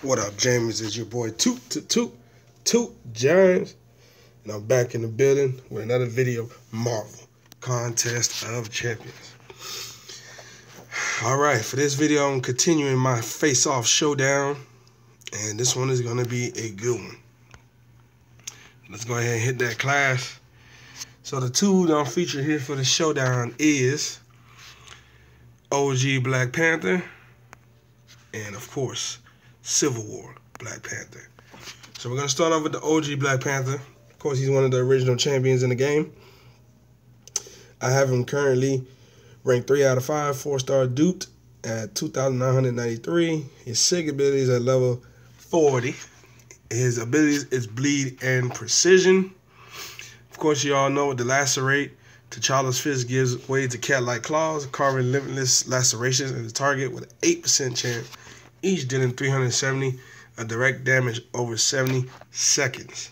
What up, James? It's your boy Toot James, and I'm back in the building with another video, Marvel Contest of Champions. Alright, for this video, I'm continuing my face-off showdown, and this one is going to be a good one. Let's go ahead and hit that class. So the two that I'm featuring here for the showdown is OG Black Panther and, of course, Civil War Black Panther. So we're going to start off with the OG Black Panther. Of course, he's one of the original champions in the game. I have him currently ranked 3 out of 5, 4-star duped at 2,993. His SIG ability is at level 40. His abilities is bleed and precision. Of course, you all know with the lacerate, T'Challa's fist gives way to cat-like claws, carving limitless lacerations in the target with an 8% chance, each dealing 370 of direct damage over 70 seconds.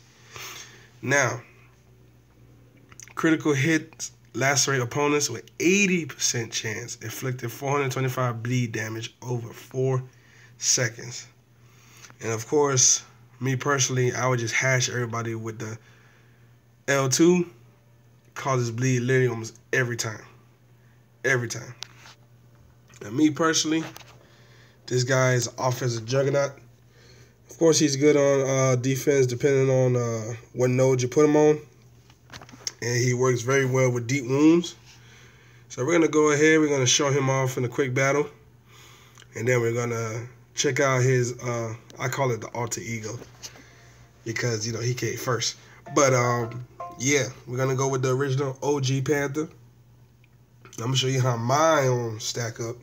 Now, critical hits lacerate opponents with 80% chance, inflicting 425 bleed damage over 4 seconds. And of course, me personally, I would just hash everybody with the L2. Causes bleed literally almost every time. Every time. And me personally, this guy is an offensive juggernaut. Of course, he's good on defense depending on what node you put him on. And he works very well with deep wounds. So we're going to go ahead. We're going to show him off in a quick battle. And then we're going to check out his, I call it the alter ego. Because, you know, he came first. But, yeah, we're going to go with the original OG Panther. I'm going to show you how my own stack up.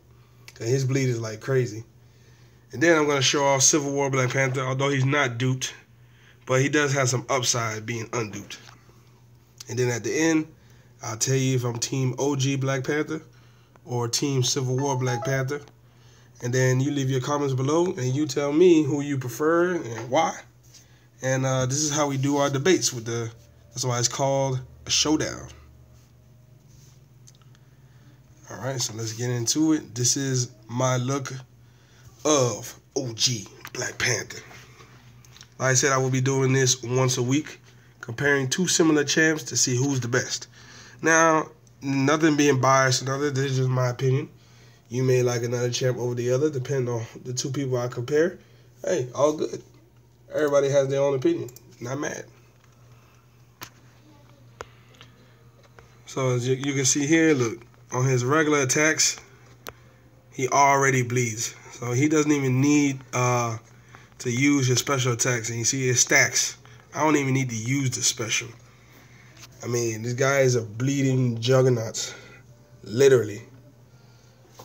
Because his bleed is like crazy. And then I'm going to show off Civil War Black Panther, although he's not duped. But he does have some upside being unduped. And then at the end, I'll tell you if I'm Team OG Black Panther or Team Civil War Black Panther. And then you leave your comments below and you tell me who you prefer and why. And this is how we do our debates with the... That's why it's called a showdown. All right, so let's get into it. This is my look of OG Black Panther. Like I said, I will be doing this once a week, comparing two similar champs to see who's the best. Now, nothing being biased or nothing, this is just my opinion. You may like another champ over the other, depending on the two people I compare. Hey, all good. Everybody has their own opinion. Not mad. So as you can see here, look, on his regular attacks, he already bleeds. So he doesn't even need to use his special attacks. And you see his stacks. I don't even need to use the special. I mean, this guy is a bleeding juggernaut. Literally.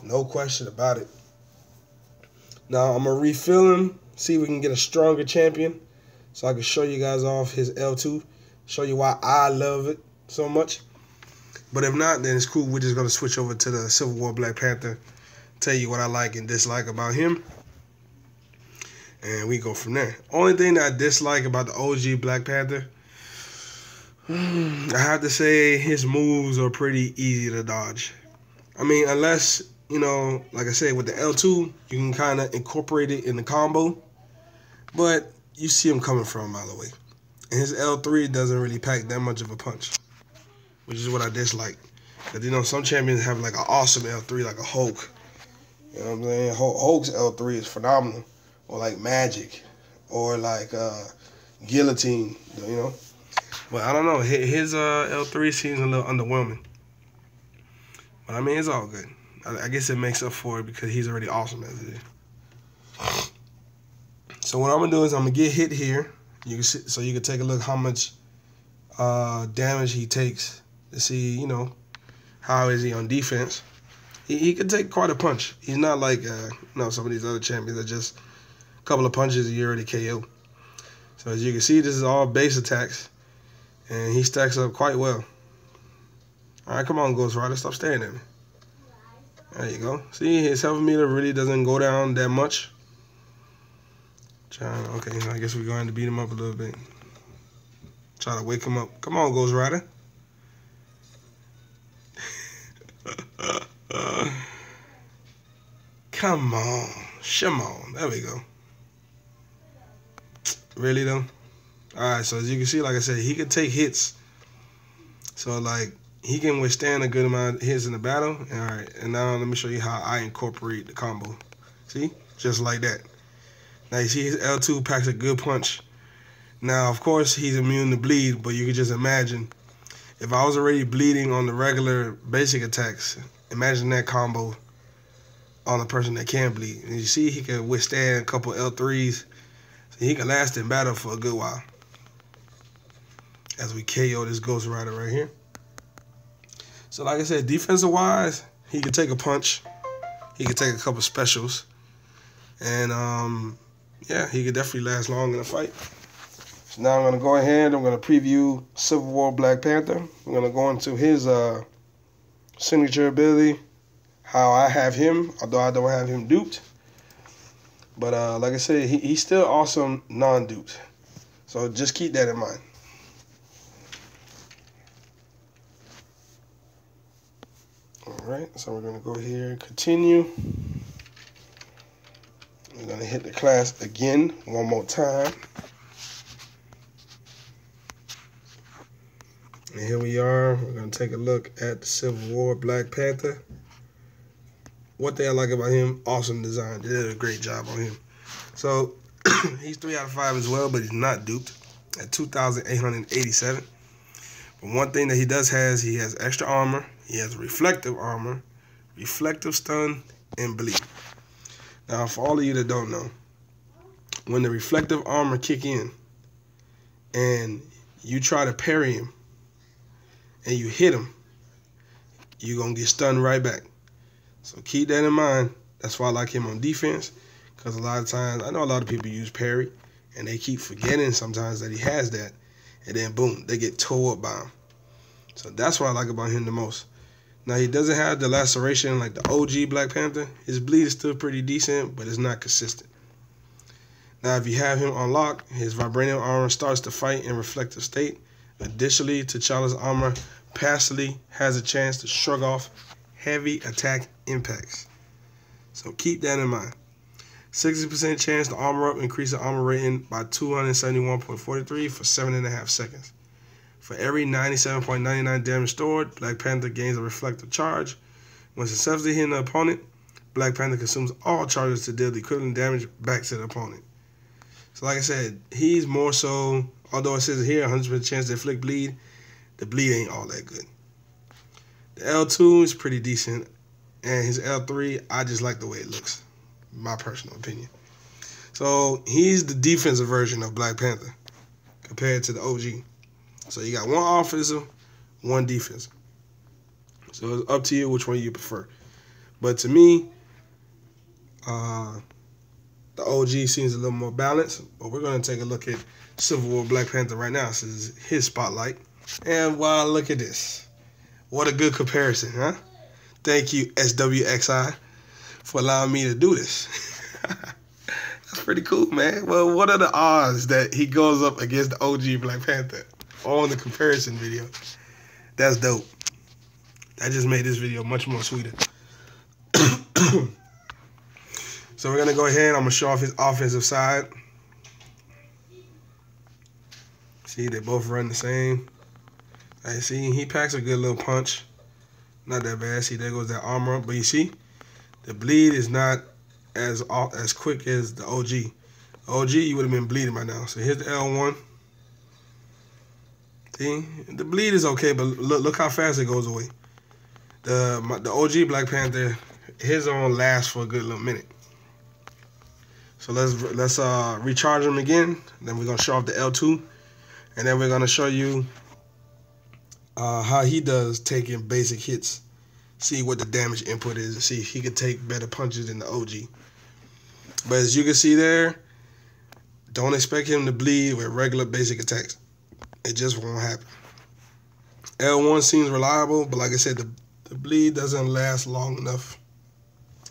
No question about it. Now, I'm going to refill him, see if we can get a stronger champion. So I can show you guys off his L2. Show you why I love it so much. But if not, then it's cool. We're just going to switch over to the Civil War Black Panther. Tell you what I like and dislike about him. And we go from there. Only thing that I dislike about the OG Black Panther, I have to say his moves are pretty easy to dodge. I mean, unless, you know, like I said, with the L2, you can kind of incorporate it in the combo. But you see him coming from a mile away. And his L3 doesn't really pack that much of a punch, which is what I dislike. Because, you know, some champions have like an awesome L3, like a Hulk. You know what I'm saying? Hulk's L3 is phenomenal. Or like Magic. Or like Guillotine, you know? But I don't know. His L3 seems a little underwhelming. But I mean, it's all good. I guess it makes up for it because he's already awesome as it is. So what I'm going to do is I'm going to get hit here. You can see, so you can take a look how much damage he takes to see, you know, how is he on defense. He can take quite a punch. He's not like, you know, some of these other champions that just a couple of punches and you already KO. So as you can see, this is all base attacks. And he stacks up quite well. All right, come on, Ghost Rider. Stop staring at me. There you go. See, his health meter really doesn't go down that much. Okay, I guess we're going to beat him up a little bit. Try to wake him up. Come on, Ghost Rider. Come on. Shimon. There we go. Really though? Alright, so as you can see, like I said, he can take hits. So like he can withstand a good amount of hits in the battle. Alright, and now let me show you how I incorporate the combo. See? Just like that. Now you see his L2 packs a good punch. Now of course he's immune to bleed, but you can just imagine if I was already bleeding on the regular basic attacks, imagine that combo on a person that can bleed. And you see he can withstand a couple L3s. So he can last in battle for a good while. As we KO this Ghost Rider right here. So like I said, defensive wise, he can take a punch. He can take a couple specials. And yeah, he could definitely last long in a fight. So now I'm gonna go ahead, I'm gonna preview Civil War Black Panther. I'm gonna go into his signature ability, how I have him, although I don't have him duped. But like I said, he's still awesome non-duped. So just keep that in mind. Alright, so we're going to go here and continue. We're going to hit the class again one more time. And here we are. We're going to take a look at the Civil War Black Panther. One thing I like about him, awesome design. They did a great job on him. So he's 3 out of 5 as well, but he's not duped at 2,887. But one thing that he does has, he has extra armor. He has reflective armor, reflective stun, and bleed. Now, for all of you that don't know, when the reflective armor kick in and you try to parry him and you hit him, you're going to get stunned right back. So keep that in mind. That's why I like him on defense, because a lot of times, I know a lot of people use parry, and they keep forgetting sometimes that he has that, and then boom, they get tore up by him. So that's what I like about him the most. Now, he doesn't have the laceration like the OG Black Panther. His bleed is still pretty decent, but it's not consistent. Now, if you have him unlocked, his vibranium armor starts to fight in reflective state. Additionally, T'Challa's armor passively has a chance to shrug off heavy attack impacts. So keep that in mind. 60% chance to armor up, increase the armor rating by 271.43 for 7.5 seconds. For every 97.99 damage stored, Black Panther gains a reflective charge. When successfully hitting the opponent, Black Panther consumes all charges to deal the equivalent damage back to the opponent. So like I said, he's more so, although it says here 100% chance to inflict bleed, the bleed ain't all that good. The L2 is pretty decent, and his L3, I just like the way it looks, my personal opinion. So he's the defensive version of Black Panther compared to the OG. So you got one offensive, one defensive. So it's up to you which one you prefer. But to me, the OG seems a little more balanced. But we're going to take a look at Civil War Black Panther right now. This is his spotlight. And wow, look at this. What a good comparison, huh? Thank you, SWXI, for allowing me to do this. That's pretty cool, man. Well, what are the odds that he goes up against the OG Black Panther on the comparison video? That's dope. That just made this video much more sweeter. So we're going to go ahead. I'm going to show off his offensive side. See, they both run the same. I see he packs a good little punch. Not that bad. See, there goes that armor up. But you see, the bleed is not as quick as the OG. OG, you would have been bleeding by now. So here's the L1. See, the bleed is okay, but look how fast it goes away. The OG Black Panther, his on lasts for a good little minute. So let's recharge him again. Then we're gonna show off the L2, and then we're gonna show you how he does taking basic hits. See what the damage input is, and see if he can take better punches than the OG. But as you can see there, don't expect him to bleed with regular basic attacks. It just won't happen. L1 seems reliable, but like I said, the bleed doesn't last long enough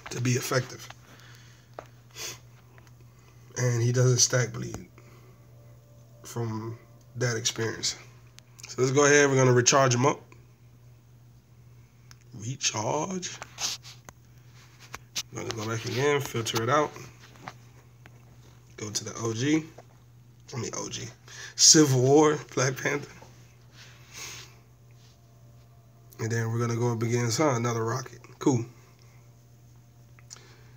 to be effective. And he doesn't stack bleed from that experience. So let's go ahead. We're going to recharge him up. Recharge. I'm going to go back again, filter it out. Go to the OG. I mean OG. Civil War Black Panther. And then we're gonna go up against another Rocket. Cool.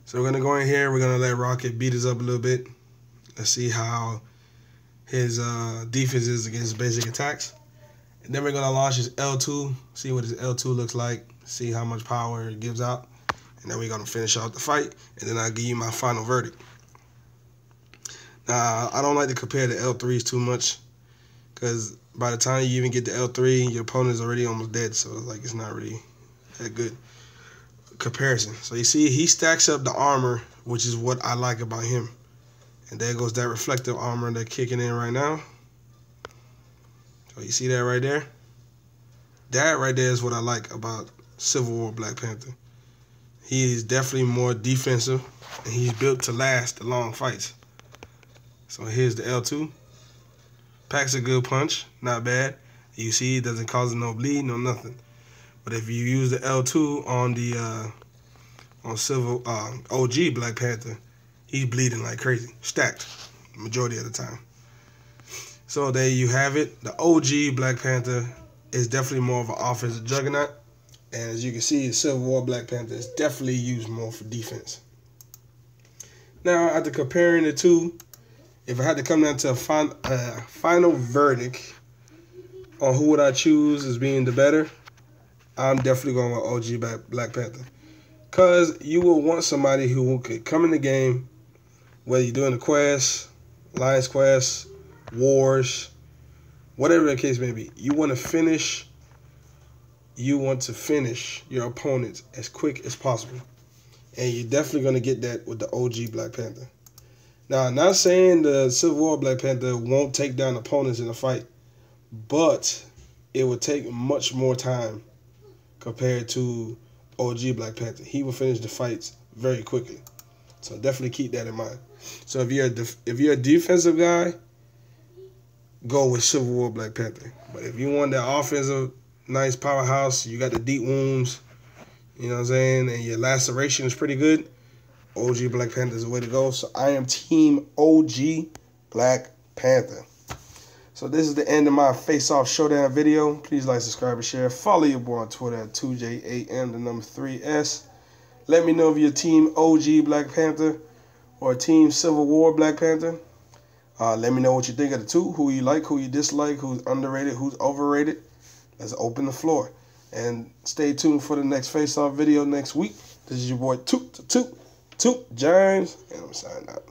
So we're gonna go in here. We're gonna let Rocket beat us up a little bit. Let's see how his defense is against basic attacks. And then we're gonna launch his L2. See what his L2 looks like. See how much power it gives out. And then we're gonna finish off the fight. And then I'll give you my final verdict. Now I don't like to compare the L3s too much, because by the time you even get to L3, your opponent's already almost dead. So it's like it's not really that good comparison. So you see, he stacks up the armor, which is what I like about him. And there goes that reflective armor that's kicking in right now. So you see that right there? That right there is what I like about Civil War Black Panther. He is definitely more defensive, and he's built to last the long fights. So here's the L2. Packs a good punch, not bad. You see, it doesn't cause no bleed, no nothing. But if you use the L2 on the OG Black Panther, he's bleeding like crazy, stacked, majority of the time. So there you have it. The OG Black Panther is definitely more of an offensive juggernaut, and as you can see, the Civil War Black Panther is definitely used more for defense. Now, after comparing the two, if I had to come down to a final verdict on who would I choose as being the better, I'm definitely going with OG Black Panther. Because you will want somebody who could come in the game, whether you're doing the quest, Alliance quest, wars, whatever the case may be. You want to finish your opponents as quick as possible. And you're definitely going to get that with the OG Black Panther. Now, I'm not saying the Civil War Black Panther won't take down opponents in a fight, but it would take much more time compared to OG Black Panther. He will finish the fights very quickly. So definitely keep that in mind. So if you're a defensive guy, go with Civil War Black Panther. But if you want that offensive, nice powerhouse, you got the deep wounds, you know what I'm saying, and your laceration is pretty good, OG Black Panther is the way to go. So I am team OG Black Panther. So this is the end of my face-off showdown video. Please like, subscribe, and share. Follow your boy on Twitter at 2JAM3S. Let me know if you're team OG Black Panther or team Civil War Black Panther. Let me know what you think of the two, who you like, who you dislike, who's underrated, who's overrated. Let's open the floor. And stay tuned for the next face-off video next week. This is your boy Toot James, and I'm signing out.